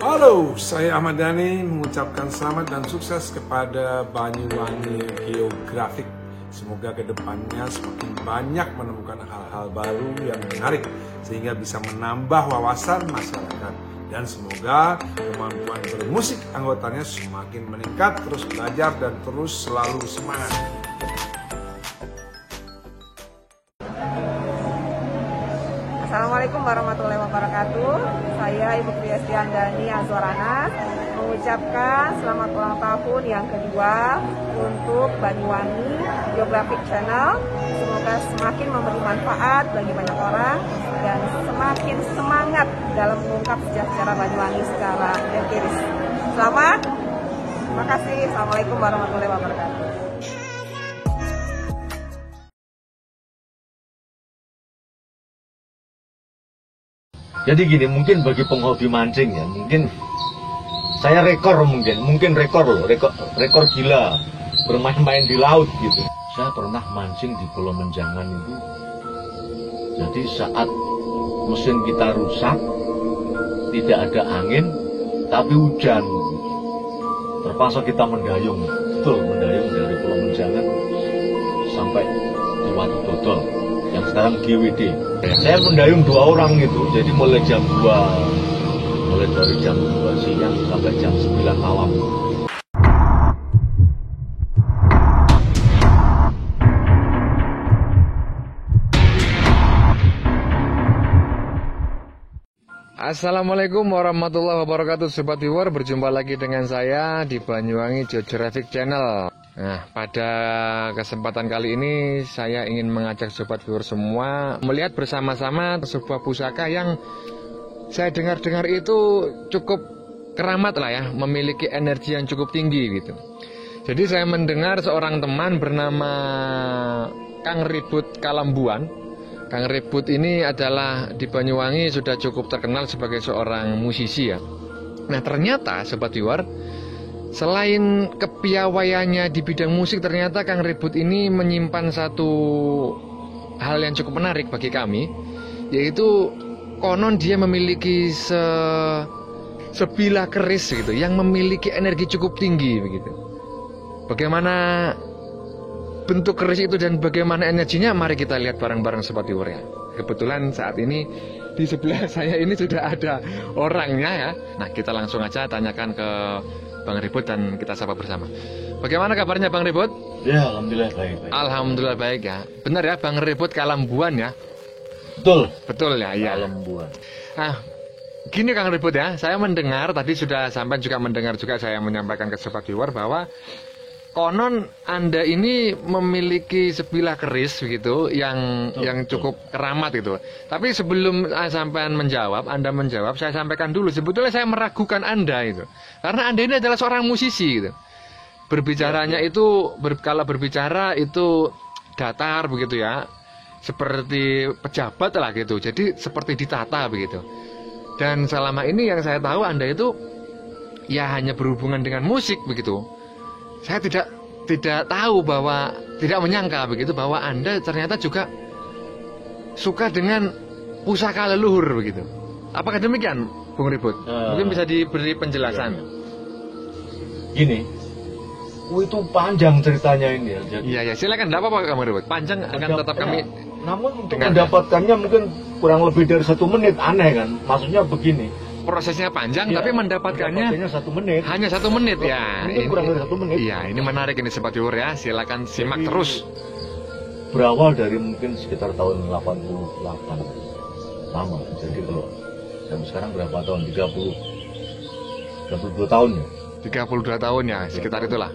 Halo, saya Ahmad Dhani mengucapkan selamat dan sukses kepada Banyuwangi Geographic. Semoga kedepannya semakin banyak menemukan hal-hal baru yang menarik sehingga bisa menambah wawasan masyarakat. Dan semoga kemampuan bermusik anggotanya semakin meningkat, terus belajar dan terus selalu semangat. Assalamualaikum warahmatullahi wabarakatuh. Saya Ibu Kristiandani Azwaranas mengucapkan selamat ulang tahun yang kedua untuk Banyuwangi Geographic Channel. Semoga semakin memberi manfaat bagi banyak orang dan semakin semangat dalam mengungkap sejarah Banyuwangi secara empiris. Selamat, terima kasih. Assalamualaikum warahmatullahi wabarakatuh. Jadi gini, mungkin bagi penghobi mancing ya, mungkin saya rekor gila bermain-main di laut gitu. Saya pernah mancing di Pulau Menjangan itu. Jadi saat mesin kita rusak, tidak ada angin, tapi hujan. Terpaksa kita mendayung, mendayung dari Pulau Menjangan sampai di Watu Dodol yang sekarang GWD. Saya mendayung 2 orang itu, jadi mulai jam 2, mulai dari jam 2 siang sampai jam 9 malam. Assalamualaikum warahmatullahi wabarakatuh, Sobat Viewer. Berjumpa lagi dengan saya di Banyuwangi Geographic Channel. Nah, pada kesempatan kali ini saya ingin mengajak Sobat Viewer semua melihat bersama-sama sebuah pusaka yang saya dengar-dengar itu cukup keramat lah ya, memiliki energi yang cukup tinggi gitu. Jadi saya mendengar seorang teman bernama Kang Ribut Kalambuan. Kang Ribut ini adalah di Banyuwangi sudah cukup terkenal sebagai seorang musisi ya. Nah, ternyata Sobat Viewer, selain kepiawaiannya di bidang musik, ternyata Kang Ribut ini menyimpan satu hal yang cukup menarik bagi kami, yaitu konon dia memiliki sebilah keris gitu, yang memiliki energi cukup tinggi begitu. Bagaimana bentuk keris itu dan bagaimana energinya, mari kita lihat bareng-bareng Sobat Viewer ya. Kebetulan saat ini di sebelah saya ini sudah ada orangnya ya. Nah, kita langsung aja tanyakan ke Bang Ribut dan kita sapa bersama. Bagaimana kabarnya Bang Ribut? Ya, alhamdulillah baik. Alhamdulillah baik ya. Benar ya, Bang Ribut Kalambuan ya? Betul ya, iya. Kalambuan. Nah, gini Kang Ribut ya, saya mendengar tadi sudah sampai juga mendengar juga, saya menyampaikan ke Sobat Viewer bahwa konon Anda ini memiliki sebilah keris begitu yang cukup keramat gitu. Tapi sebelum sampean Anda menjawab, saya sampaikan dulu sebetulnya saya meragukan Anda itu. Karena Anda ini adalah seorang musisi gitu. Berbicaranya itu kalau berbicara itu datar begitu ya. Seperti pejabat lah gitu. Jadi seperti ditata begitu. Dan selama ini yang saya tahu Anda itu ya hanya berhubungan dengan musik begitu. Saya tidak tahu bahwa, tidak menyangka begitu bahwa Anda ternyata juga suka dengan pusaka leluhur begitu. Apakah demikian, Bung Ribut? Mungkin bisa diberi penjelasan. Gini, itu panjang ceritanya ini ya. Iya, silakan, tidak apa-apa kamu Ribut. Panjang akan tetap kami. Namun untuk mendapatkannya mungkin kurang lebih dari 1 menit, aneh kan? Maksudnya begini. Prosesnya panjang, ya, tapi mendapatkannya hanya 1 menit. Hanya 1 menit ya. Ini kurang dari 1 menit. Iya, ini menarik ini Sobat Viewer ya. Silakan simak terus. Berawal dari mungkin sekitar tahun 88. Lama. Jadi kalau sekarang berapa tahun? 32 tahun ya. 32 tahun ya, sekitar itulah.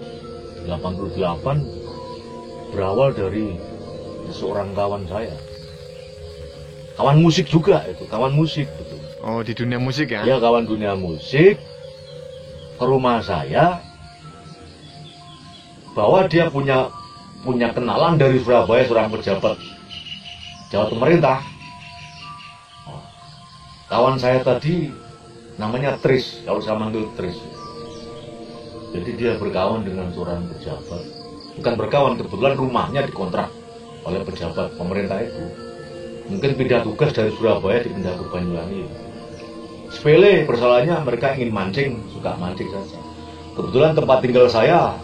88 berawal dari seorang kawan saya. Kawan musik juga itu, kawan musik gitu. Oh, di dunia musik ya? Ya, kawan dunia musik ke rumah saya, bahwa dia punya kenalan dari Surabaya, seorang pejabat Jawa pemerintah. Kawan saya tadi namanya Tris, kalau saya manggil Tris. Jadi dia berkawan dengan seorang pejabat. Bukan berkawan, kebetulan rumahnya dikontrak oleh pejabat pemerintah itu. Mungkin pindah tugas dari Surabaya dipindah ke Banyuwangi. sepele, persoalannya mereka ingin mancing, suka mancing saja. Kebetulan tempat tinggal saya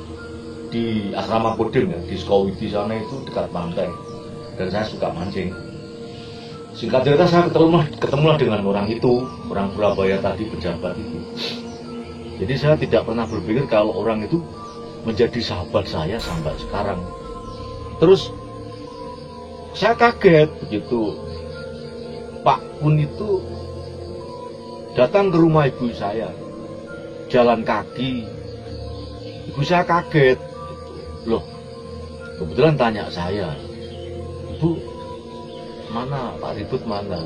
di asrama Kodim ya, di Sukawiti sana itu dekat pantai, dan saya suka mancing. Singkat cerita saya ketemulah dengan orang itu, orang Surabaya tadi, pejabat itu. Jadi saya tidak pernah berpikir kalau orang itu menjadi sahabat saya sampai sekarang. Terus saya kaget begitu Pak Kun itu datang ke rumah ibu saya, jalan kaki. Ibu saya kaget. Loh, kebetulan tanya saya, Ibu, mana Pak Ribut mana?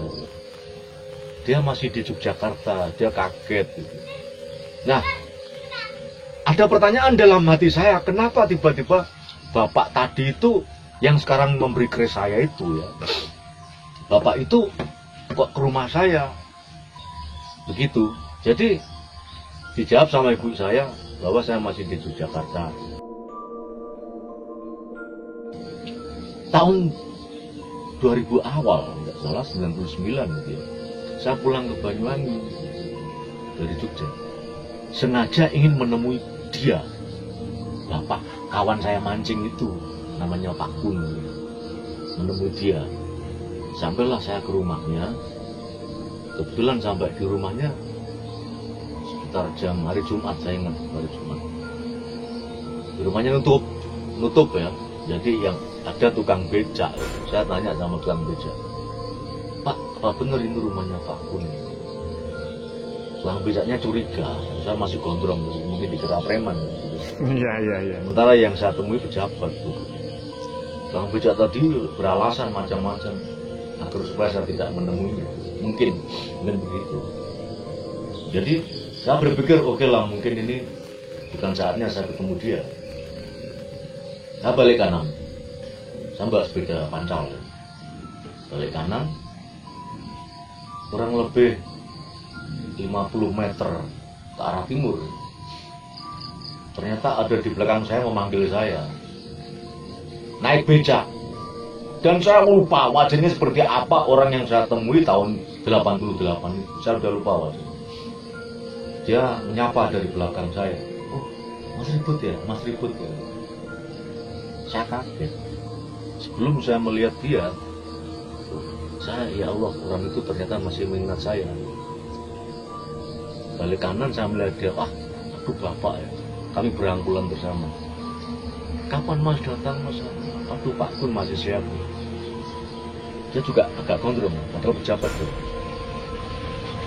Dia masih di Yogyakarta, dia kaget. Nah, ada pertanyaan dalam hati saya, kenapa tiba-tiba Bapak tadi itu yang sekarang memberi kres saya itu ya, Bapak itu kok ke rumah saya? Begitu. Jadi dijawab sama ibu saya bahwa saya masih di Yogyakarta. Tahun 2000 awal, tidak salah 99 gitu ya, saya pulang ke Banyuwangi dari Jogja. Sengaja ingin menemui dia, bapak kawan saya mancing itu, namanya Pak Kun, menemui dia. Sampailah saya ke rumahnya. Kebetulan sampai di rumahnya sekitar jam hari Jumat, saya ingat hari Jumat. Di rumahnya nutup ya. Jadi yang ada tukang becak. Saya tanya sama tukang becak, Pak, apa benar ini rumahnya Pak Kun? Tukang becaknya curiga, saya masih gondrong, mungkin dikira preman. Iya. Sementara yang saya temui pejabat tuh. Tukang becak tadi beralasan macam-macam agar supaya saya tidak menemuinya. Mungkin begitu. Jadi saya berpikir oke lah, mungkin ini bukan saatnya saya ketemu dia. Saya balik kanan, saya bawa sepeda pancal, balik kanan, kurang lebih 50 meter ke arah timur. Ternyata ada di belakang saya memanggil saya, naik becak. Dan saya lupa wajahnya seperti apa orang yang saya temui tahun 88 itu. Saya sudah lupa wajahnya. Dia menyapa dari belakang saya, oh Mas Ribut ya, Mas Ribut ya. Saya kaget. Sebelum saya melihat dia, saya, ya Allah, orang itu ternyata masih mengingat saya. Balik kanan saya melihat dia, aduh Bapak ya, kami berangkulan bersama. Kapan Mas datang Mas? Aduh Pak Kun masih siap. Dia juga agak gondrong, padahal pejabat tuh.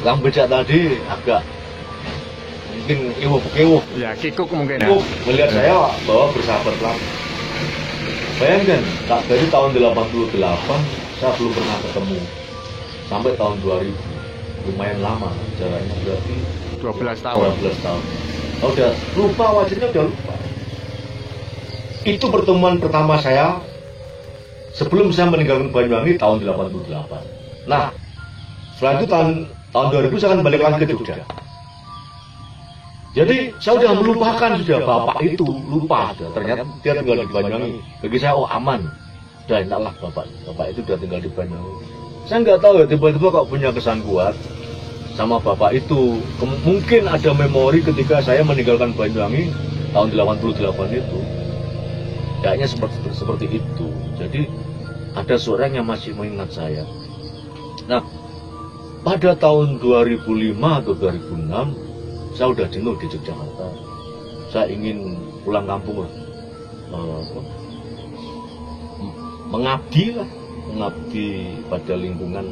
Tukang becak tadi agak mungkin kewuh. Ya, kikuk mungkin ya. Melihat saya bahwa bersahabat lama. Bayangkan, dari tahun 88 saya belum pernah ketemu sampai tahun 2000. Lumayan lama jaraknya, berarti 12 tahun. 12 tahun. Oh, udah lupa wajahnya, udah lupa. Itu pertemuan pertama saya sebelum saya meninggalkan Banyuwangi tahun 88. Nah, setelah itu tahun 2000 saya akan balik lagi ke Jogja. Jadi saya sudah melupakan sudah bapak itu, lupa sudah. Ternyata dia tinggal di Banyuwangi. Bagi saya aman. Sudah enaklah bapak itu sudah tinggal di Banyuwangi. Saya nggak tahu ya, tiba-tiba kok punya kesan kuat sama bapak itu. Mungkin ada memori ketika saya meninggalkan Banyuwangi tahun 88 itu. Kayaknya seperti itu. Jadi ada seorang yang masih mengingat saya. Nah, pada tahun 2005 atau 2006 saya udah jenuh di Yogyakarta. Saya ingin pulang kampung lah, mengabdi pada lingkungan,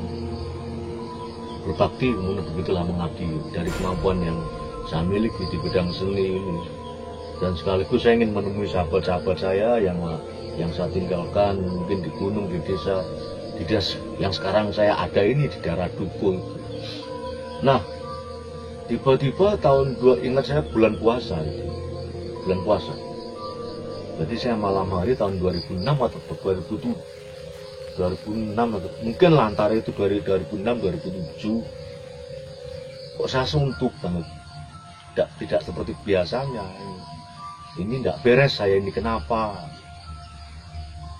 berbakti, begitulah mengabdi dari kemampuan yang saya miliki di bidang seni ini. Dan sekaligus saya ingin menemui sahabat-sahabat saya yang saya tinggalkan, mungkin di gunung, di desa yang sekarang saya ada ini, di daerah Dukuh. Nah, tiba-tiba ingat saya bulan puasa. Jadi saya malam hari tahun 2006 atau 2007. 2006 atau mungkin lah antara itu, dari 2006 2007. Kok saya suntuk banget. Tidak seperti biasanya. Ini tidak beres saya ini, kenapa?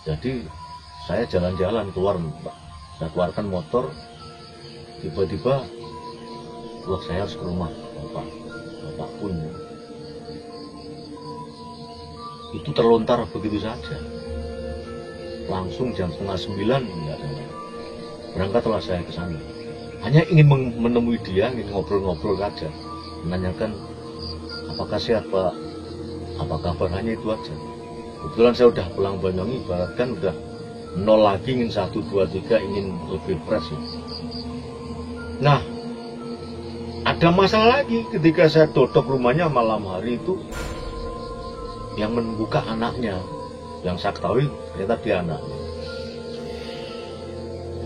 Jadi saya jalan-jalan keluar, Mbak. Saya keluarkan motor, tiba-tiba wah saya harus ke rumah bapak pun. Itu terlontar begitu saja. Langsung jam 8:30 enggak ada. Berangkatlah saya ke sana. Hanya ingin menemui dia, ingin ngobrol-ngobrol saja. Menanyakan apakah sehat Pak, apa kabar, hanya itu aja. Kebetulan saya udah pulang Banyuwangi, ibaratkan udah nol lagi, ingin 1, 2, 3, ingin lebih fresh ya. Nah, ada masalah lagi ketika saya dodok rumahnya malam hari itu, yang membuka anaknya, yang saya ketahui ternyata dia anaknya.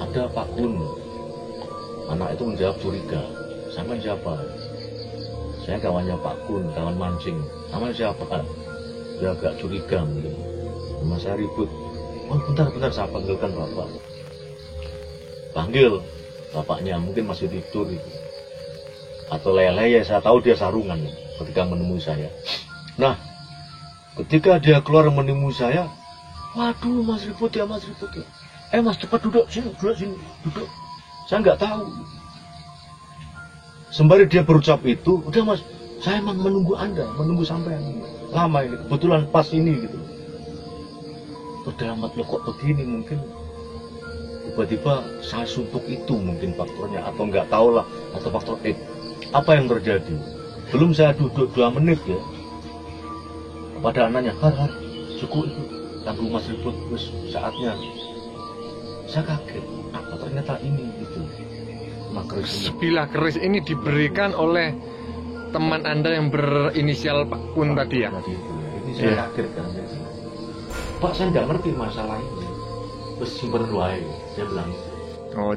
Ada Pak Kun. Anak itu menjawab curiga. Sama siapa? Saya kawannya Pak Kun, kawan mancing. Sama siapa? Dia agak curiga mungkin. Sama saya ribut. Oh bentar saya panggilkan bapak. Panggil bapaknya, mungkin masih tidur itu. Atau lele ya, saya tahu dia sarungan ketika menemui saya. Nah, ketika dia keluar menemui saya, waduh Mas ribut ya. Mas cepat duduk sini. Saya nggak tahu. Sembari dia berucap itu, udah Mas, saya emang menunggu Anda, menunggu sampai lama ini. Kebetulan pas ini gitu. Udah amat lo kok begini, mungkin tiba-tiba saya suntuk itu mungkin faktornya, atau nggak tahu lah, atau faktor apa yang terjadi. Belum saya duduk 2 menit ya, pada anaknya, har, cukup itu, tangguh Mas ribut, terus saatnya. Saya kaget, apa ternyata ini gitu. Sebilah keris ini diberikan oleh teman Anda yang berinisial Pak Kun tadi ya? Ini saya kaget kan. Pak, saya nggak ngerti masalah ini. Terus simpan wae, dia bilang. Oh,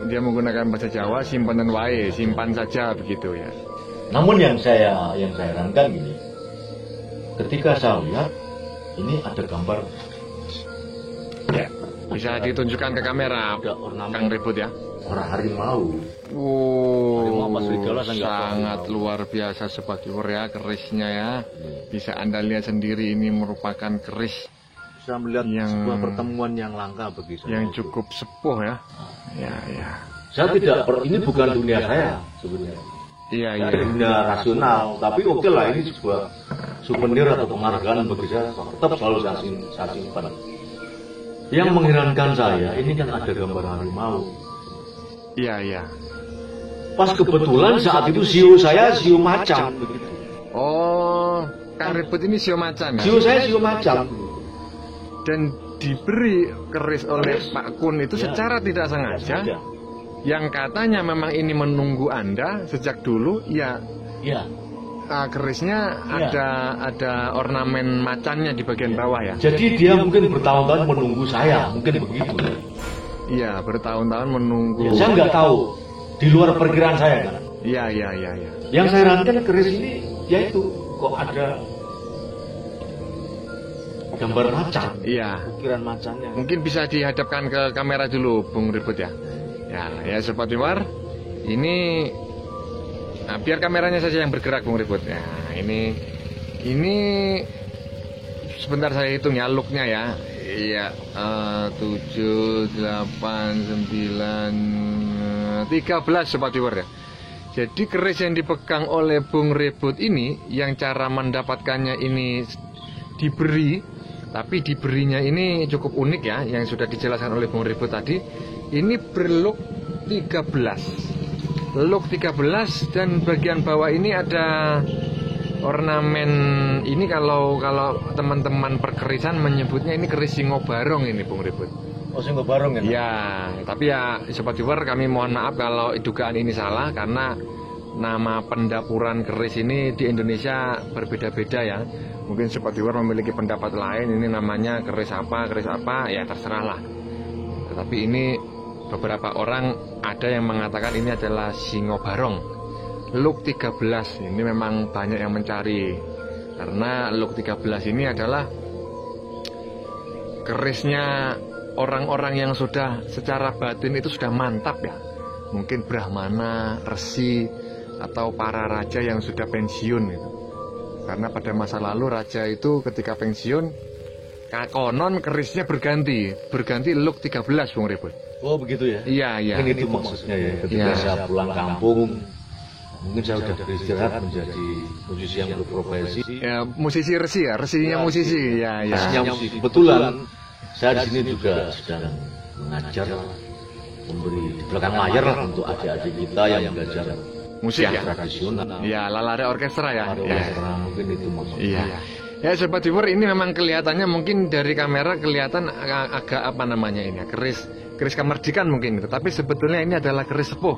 dia menggunakan bahasa Jawa, simpanan wae, simpan saja begitu ya. Namun yang saya herankan gini, ketika saya lihat ini ada gambar. Ya, bisa ditunjukkan ke kamera, Kang Ribut ya. Orang harimau. Harimau sangat luar biasa Sobat Viewer ya, kerisnya ya. Bisa Anda lihat sendiri, ini merupakan keris. Saya melihat sebuah pertemuan yang langka bagi saya. Yang cukup sepuh ya. Ya. Saya tidak ini bukan dunia saya sebenarnya. Iya. Dunia rasional, tapi oke lah, ini sebuah souvenir atau penghargaan bagi saya. Tetap selalu saya simpan. Yang mengherankan saya, ini kan ada gambar harimau. Iya. Pas kebetulan saat itu siu saya siu macan begitu. Oh, Kang Ribut ini siu macan ya? Siu saya siu macan. Dan diberi keris oleh Pak Kun itu secara tidak sengaja. Yang katanya memang ini menunggu Anda sejak dulu, ya. Kerisnya ada ornamen macannya di bagian bawah ya. Jadi dia mungkin bertahun-tahun menunggu saya, mungkin begitu. Iya, bertahun-tahun menunggu. Saya nggak tahu, di luar perkiraan saya kan. Iya. Yang saya herankan keris ini, yaitu kok ada gambar macan. Iya. Ukiran macannya. Mungkin bisa dihadapkan ke kamera dulu, Bung Ribut ya. Ya Sobat Viewer, ini. Nah, biar kameranya saja yang bergerak, Bung Ribut. Nah, ini sebentar saya hitung ya looknya ya. Iya, 7, 8, 9, 13 Sobat Viewer ya. Jadi keris yang dipegang oleh Bung Ribut ini, yang cara mendapatkannya ini diberi, tapi diberinya ini cukup unik ya, yang sudah dijelaskan oleh Bung Ribut tadi. Ini berlook 13. Look 13, dan bagian bawah ini ada ornamen. Ini kalau teman-teman perkerisan menyebutnya ini keris singo barong ini, Bung Ribut. Oh, singo barong ya? Ya, tapi ya Sobat Viewer, kami mohon maaf kalau dugaan ini salah, karena nama pendapuran keris ini di Indonesia berbeda-beda ya. Mungkin Sobat Viewer memiliki pendapat lain, ini namanya keris apa, ya terserah lah. Tetapi ini beberapa orang ada yang mengatakan ini adalah singo barong. Look 13 ini memang banyak yang mencari, karena look 13 ini adalah kerisnya orang-orang yang sudah secara batin itu sudah mantap ya. Mungkin brahmana, resi, atau para raja yang sudah pensiun itu. Karena pada masa lalu raja itu ketika pensiun, konon kerisnya berganti look 13, Bung Ribut. Oh begitu ya? Iya. Ini itu maksudnya ya, ketika saya pulang kampung, Mungkin saya sudah beristirahat menjadi musisi yang berprofesi. Ya, musisi resi ya, resinya musisi. Ya, ya. Resinya musisi. Kebetulan saya di sini juga sedang mengajar, memberi di belakang layar lah untuk adik-adik kita yang belajar Musik ya. tradisional. Ya, Lalare Orkestra ya. Orkestra, mungkin itu maksudnya. Iya. Ya, Sobat Viewer, ini memang kelihatannya mungkin dari kamera kelihatan agak apa namanya ini, keris kemerdekaan mungkin itu. Tapi sebetulnya ini adalah keris sepuh.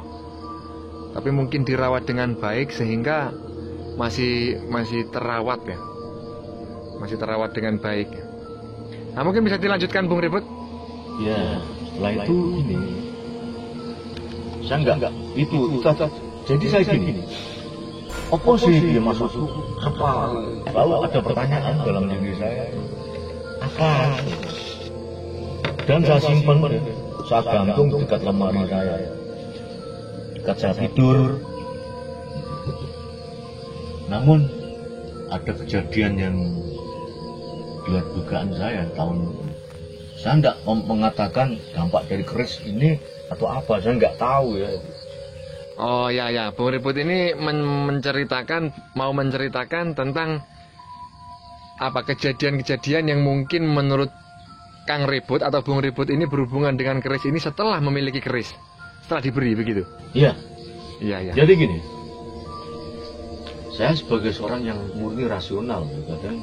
Tapi mungkin dirawat dengan baik sehingga masih terawat ya. Masih terawat dengan baik. Nah, mungkin bisa dilanjutkan Bung Ribut? Ya, setelah itu ini saya enggak itu jadi saya gini. Apa sih dia maksudku? Apa? Lalu ada pertanyaan dalam diri saya. Apa? Dan saya simpan, saya gantung di dekat lemari saya, dekat saya tidur. Namun ada kejadian yang di luar dugaan saya saya enggak mengatakan dampak dari keris ini atau apa, saya enggak tahu ya. Oh ya, Bung Ribut ini mau menceritakan tentang apa kejadian-kejadian yang mungkin menurut Kang Ribut atau Bung Ribut ini berhubungan dengan keris ini setelah memiliki keris, setelah diberi begitu. Iya. Iya. Jadi gini, saya sebagai seorang yang murni rasional, kadang.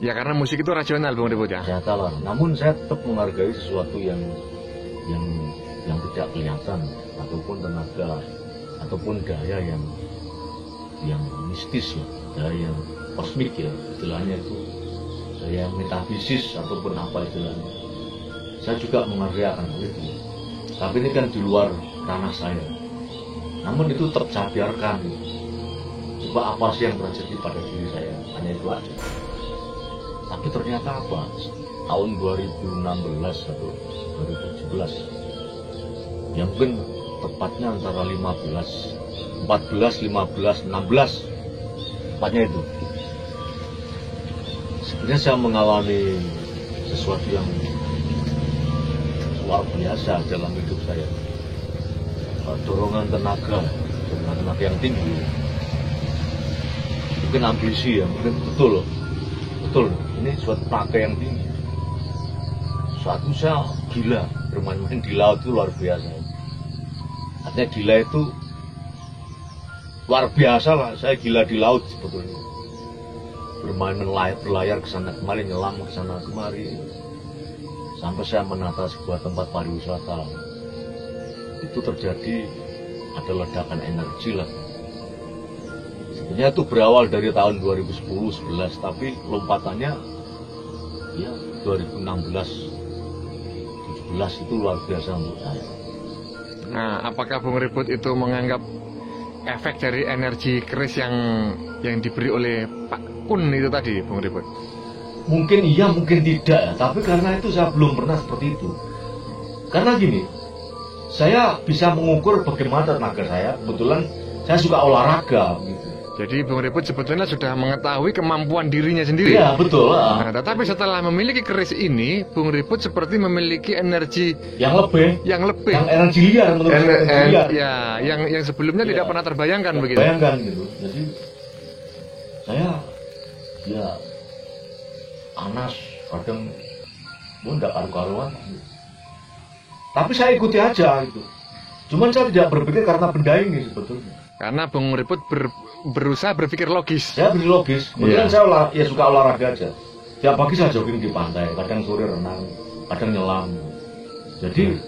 Ya karena musik itu rasional, Bung Ribut ya. Saya tahu, namun saya tetap menghargai sesuatu yang tidak kelihatan ataupun tenaga ataupun daya yang mistis ya, daya yang kosmik ya, istilahnya itu daya metafisis ataupun apa istilahnya. Saya juga menghargai akan itu. Tapi ini kan di luar ranah saya. Namun itu tercabiarkan. Coba apa sih yang terjadi pada diri saya? Hanya itu aja. Tapi ternyata apa? Tahun 2016 atau 2017, ya mungkin tepatnya antara 14, 15, 16, tepatnya itu. Sebenarnya saya mengalami sesuatu yang luar biasa dalam hidup saya. Dorongan tenaga yang tinggi. Mungkin ambisi ya, mungkin betul. Ini suatu tenaga yang tinggi. Suatu saya gila, bermain-main di laut itu luar biasa. Artinya gila itu luar biasa lah, saya gila di laut sebetulnya. Berlayar ke sana kemari, nyelam ke sana kemari. Sampai saya menata sebuah tempat pariwisata. Itu terjadi, ada ledakan energi lah. Sebenarnya itu berawal dari tahun 2010-11, tapi lompatannya ya 2016-17 itu luar biasa untuk saya. Nah, apakah Bung Ribut itu menganggap efek dari energi keris yang diberi oleh Pak Kun itu tadi, Bung Ribut? Mungkin iya, mungkin tidak ya. Tapi karena itu saya belum pernah seperti itu. Karena gini, saya bisa mengukur bagaimana tenaga saya. Kebetulan saya suka olahraga gitu. Jadi Bung Ribut sebetulnya sudah mengetahui kemampuan dirinya sendiri. Iya, betul. Nah, tetapi setelah memiliki keris ini, Bung Ribut seperti memiliki energi yang lebih. Yang energi liar menurut saya. Ya, yang sebelumnya tidak pernah terbayangkan begitu. Bayangkan gitu. Jadi saya ya panas, kadang enggak karu-karuan. Tapi saya ikuti aja gitu. Cuman saya tidak berpikir karena benda ini sebetulnya. Karena Bung Ribut berusaha berpikir logis. Saya berpikir logis. Kemudian saya suka olahraga aja. Tiap pagi saya jogging di pantai, kadang sore renang, kadang nyelam. Jadi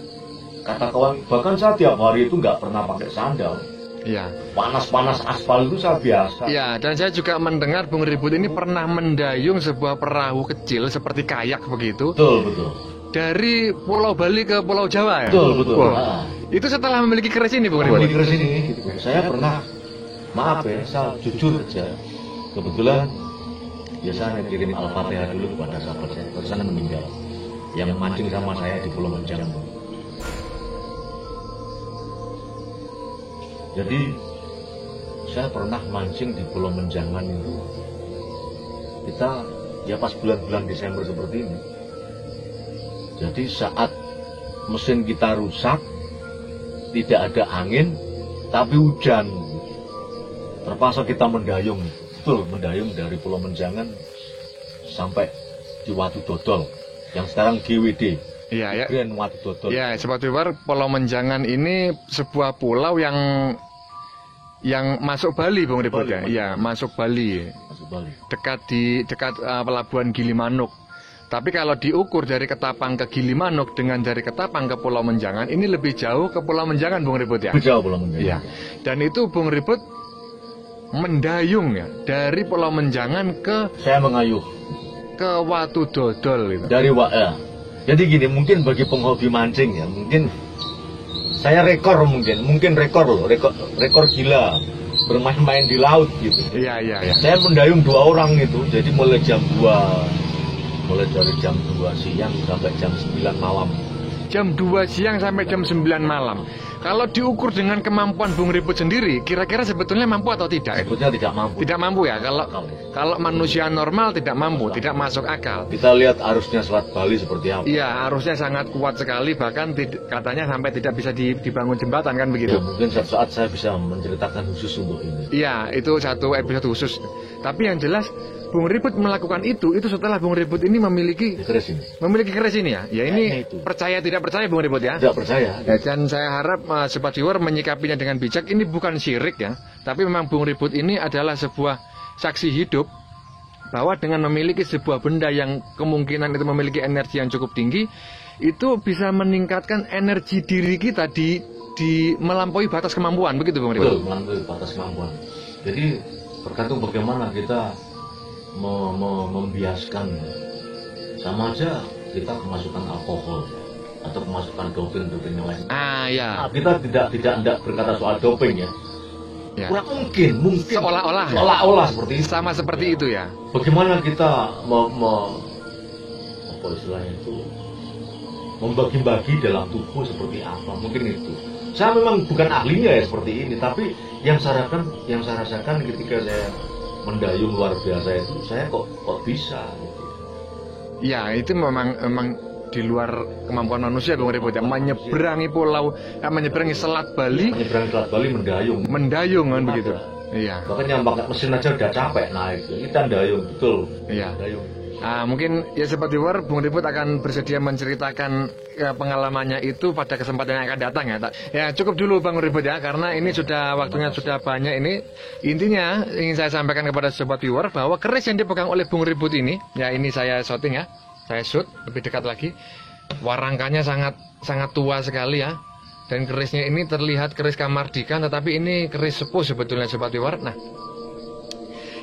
kata kawan, bahkan saya tiap hari itu nggak pernah pakai sandal. Iya. Panas-panas aspal itu saya biasa. Iya, dan saya juga mendengar Bung Ribut ini pernah mendayung sebuah perahu kecil seperti kayak begitu. Betul. Dari Pulau Bali ke Pulau Jawa ya? Betul. Wow. Itu setelah memiliki keris ini, Bung Ribut? Memiliki keris ini, gitu. Saya pernah, maaf ya, saya jujur aja. Kebetulan, biasanya kirim Al-Fatihah dulu kepada sahabat saya, terus sana meninggal. Yang mancing sama saya di Pulau Menjang. Jadi, saya pernah mancing di Pulau Menjangan itu. Kita, ya pas bulan-bulan Desember seperti ini. Jadi saat mesin kita rusak, tidak ada angin, tapi hujan. terpaksa kita mendayung, betul mendayung dari Pulau Menjangan sampai di Watu Dodol yang sekarang GWD. Iya ya. Grand Watu Dodol. Ya, Sobat Viewer, Pulau Menjangan ini sebuah pulau yang masuk Bali, Bung Ribut ya. Iya, masuk Bali. Masuk Bali. Dekat pelabuhan Gilimanuk. Tapi kalau diukur dari Ketapang ke Gilimanuk dengan dari Ketapang ke Pulau Menjangan, ini lebih jauh ke Pulau Menjangan, Bung Ribut ya. Lebih jauh Pulau Menjangan. Iya. Dan itu Bung Ribut mendayung ya dari Pulau Menjangan ke Saya mengayuh ke Watu Dodol itu. dari Jadi gini, mungkin bagi penghobi mancing ya, mungkin saya rekor rekor gila bermain-main di laut gitu. Iya. Saya mendayung 2 orang itu, jadi mulai dari jam 2 siang sampai jam 9 malam. Jam 2 siang sampai jam 9 malam. Kalau diukur dengan kemampuan Bung Ribut sendiri, kira-kira sebetulnya mampu atau tidak? Sebetulnya tidak mampu. Tidak mampu ya. Kalau manusia normal tidak mampu, tidak masuk akal. Kita lihat arusnya Selat Bali seperti apa. Iya, arusnya sangat kuat sekali, bahkan katanya sampai tidak bisa dibangun jembatan kan begitu. Ya, mungkin suatu saat saya bisa menceritakan khusus untuk ini. Iya, itu satu episode khusus. Tapi yang jelas Bung Ribut melakukan itu setelah Bung Ribut ini memiliki keris ini ya. Ya ini percaya tidak percaya Bung Ribut ya. Tidak percaya. Ya, dan saya harap Sobat Viewer menyikapinya dengan bijak. Ini bukan syirik ya, tapi memang Bung Ribut ini adalah sebuah saksi hidup bahwa dengan memiliki sebuah benda yang kemungkinan itu memiliki energi yang cukup tinggi, itu bisa meningkatkan energi diri kita di melampaui batas kemampuan, begitu Bung Ribut? Betul, melampaui batas kemampuan. Jadi tergantung bagaimana kita membiaskan. Sama aja kita kemasukan alkohol atau kemasukan doping yang lain. Ya. Kita tidak berkata soal doping ya. Ya. Mungkin seolah-olah seperti itu. Sama seperti itu ya. Bagaimana kita apa istilahnya itu, membagi-bagi dalam tubuh seperti apa, mungkin itu. Saya memang bukan ahlinya ya seperti ini, tapi yang saya rasakan ketika saya mendayung luar biasa itu, saya kok bisa gitu. Ya, itu memang di luar kemampuan manusia Bung Ribut ya. Menyeberangi menyeberangi Selat Bali mendayung kan begitu. Iya. Makanya pakai mesin aja udah capek naik. Kita dayung betul. Iya. Dayung. Mungkin ya Sobat Viewer, Bung Ribut akan bersedia menceritakan pengalamannya itu pada kesempatan yang akan datang ya. Ya cukup dulu Bang Ribut ya, karena ini waktunya sudah banyak ini. Intinya ingin saya sampaikan kepada Sobat Viewer bahwa keris yang dipegang oleh Bung Ribut ini, ya ini saya shooting ya. Saya shoot lebih dekat lagi. Warangkanya sangat tua sekali ya. Dan kerisnya ini terlihat keris Kamardikan, tetapi ini keris sepuh sebetulnya Sobat Viewer. Nah,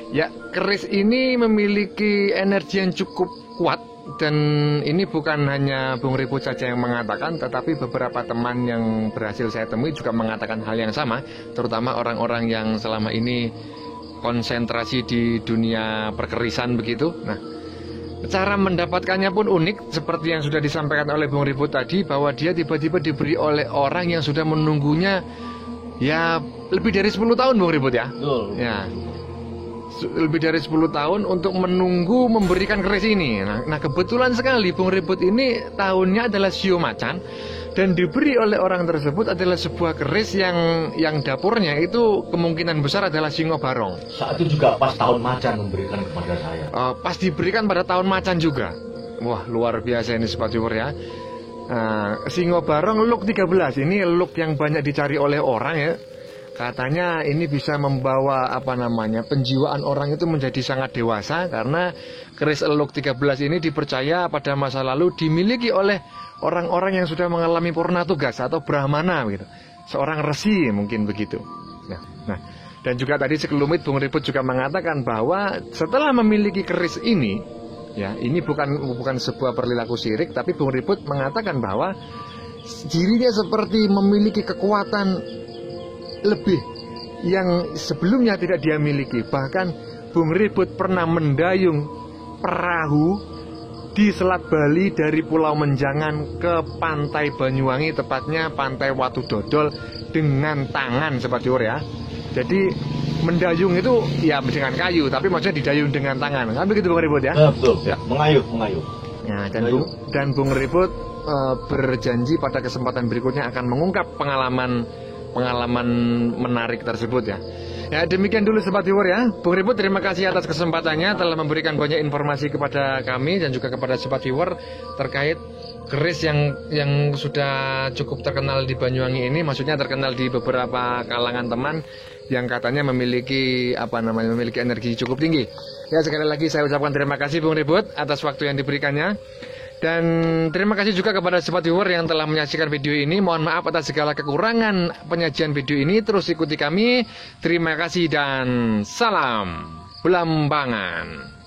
ya keris ini memiliki energi yang cukup kuat. Dan ini bukan hanya Bung Ribut saja yang mengatakan, tetapi beberapa teman yang berhasil saya temui juga mengatakan hal yang sama. Terutama orang-orang yang selama ini konsentrasi di dunia perkerisan begitu. Nah, cara mendapatkannya pun unik, seperti yang sudah disampaikan oleh Bung Ribut tadi, bahwa dia tiba-tiba diberi oleh orang yang sudah menunggunya ya lebih dari 10 tahun Bung Ribut ya. Betul. Ya. Lebih dari 10 tahun untuk menunggu memberikan keris ini. Nah kebetulan sekali Bung Ribut ini tahunnya adalah Sio Macan, dan diberi oleh orang tersebut adalah sebuah keris yang dapurnya itu kemungkinan besar adalah Singo Barong. Saat itu juga pas tahun macan memberikan kepada saya. Pas diberikan pada tahun macan juga. Wah luar biasa ini Sobat Viewer ya. Singo Barong look 13, ini look yang banyak dicari oleh orang ya. Katanya ini bisa membawa penjiwaan orang itu menjadi sangat dewasa, karena keris eluk 13 ini dipercaya pada masa lalu dimiliki oleh orang-orang yang sudah mengalami purna tugas atau brahmana gitu. Seorang resi mungkin begitu. Nah, dan juga tadi sekelumit Bung Ribut juga mengatakan bahwa setelah memiliki keris ini, ya ini bukan sebuah perilaku syirik, tapi Bung Ribut mengatakan bahwa dirinya seperti memiliki kekuatan lebih yang sebelumnya tidak dia miliki. Bahkan Bung Ribut pernah mendayung perahu di Selat Bali dari Pulau Menjangan ke Pantai Banyuwangi, tepatnya Pantai Watu Dodol, dengan tangan Sobat Viewer ya. Jadi mendayung itu ya dengan kayu, tapi maksudnya didayung dengan tangan. Kan begitu Bung Ribut ya? Betul. Ya. Mengayuh. Ya, dan Bung Ribut berjanji pada kesempatan berikutnya akan mengungkap pengalaman menarik tersebut ya. Ya, demikian dulu Sobat Viewer ya. Bung Ribut, terima kasih atas kesempatannya telah memberikan banyak informasi kepada kami dan juga kepada Sobat Viewer terkait keris yang sudah cukup terkenal di Banyuwangi ini, maksudnya terkenal di beberapa kalangan teman yang katanya memiliki memiliki energi cukup tinggi. Ya, sekali lagi saya ucapkan terima kasih Bung Ribut atas waktu yang diberikannya. Dan terima kasih juga kepada Sobat Viewer yang telah menyaksikan video ini. Mohon maaf atas segala kekurangan penyajian video ini. Terus ikuti kami. Terima kasih dan salam Belambangan.